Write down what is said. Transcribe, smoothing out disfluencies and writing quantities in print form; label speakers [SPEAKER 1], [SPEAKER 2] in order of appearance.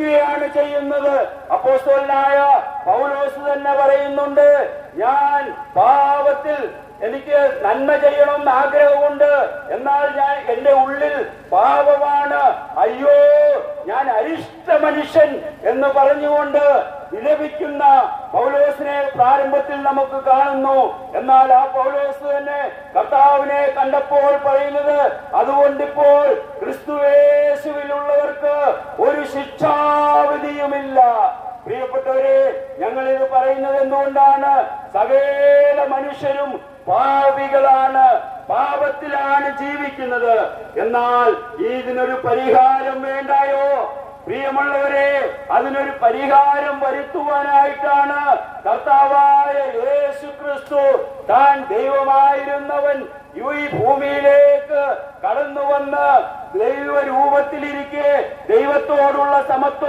[SPEAKER 1] ാണ് ചെയ്യുന്നത്. അപ്പോസ്തലനായ പൗലോസ് തന്നെ പറയുന്നുണ്ട്, ഞാൻ പാപത്തിൽ എനിക്ക് നന്മ ചെയ്യണമെന്ന് ആഗ്രഹമുണ്ട്, എന്നാൽ ഞാൻ എന്റെ ഉള്ളിൽ പാപമാണ്, അയ്യോ ഞാൻ അരിഷ്ട മനുഷ്യൻ എന്ന് പറഞ്ഞുകൊണ്ട് വിലപിക്കുന്ന പൗലോസിനെ പ്രാരംഭത്തിൽ നമുക്ക് കാണുന്നു. എന്നാൽ ആ പൗലോസ് തന്നെ കർത്താവിനെ കണ്ടപ്പോൾ പറയുന്നത്, അതുകൊണ്ടിപ്പോൾ ക്രിസ്തുയേശുവിലുള്ളവർക്ക് ഒരു ശിക്ഷാവിധിയുമില്ല. പ്രിയപ്പെട്ടവരെ, ഞങ്ങൾ ഇത് പറയുന്നത് എന്തുകൊണ്ടാണ്? സകല മനുഷ്യരും പാപികളാണ്, പാപത്തിലാണ് ജീവിക്കുന്നത്. എന്നാൽ ഇതിനൊരു പരിഹാരം വേണ്ടായോ? പ്രിയമുള്ളവരെ, അതിനൊരു പരിഹാരം വരുത്തുവാനായിട്ടാണ് കർത്താവായ യേശു ക്രിസ്തു, താൻ ദൈവമായിരുന്നവൻ ഈ ഭൂമിയിലേക്ക് കടന്നു വന്ന് ദൈവരൂപത്തിലിരിക്കെ ദൈവത്തോടുള്ള സമത്വം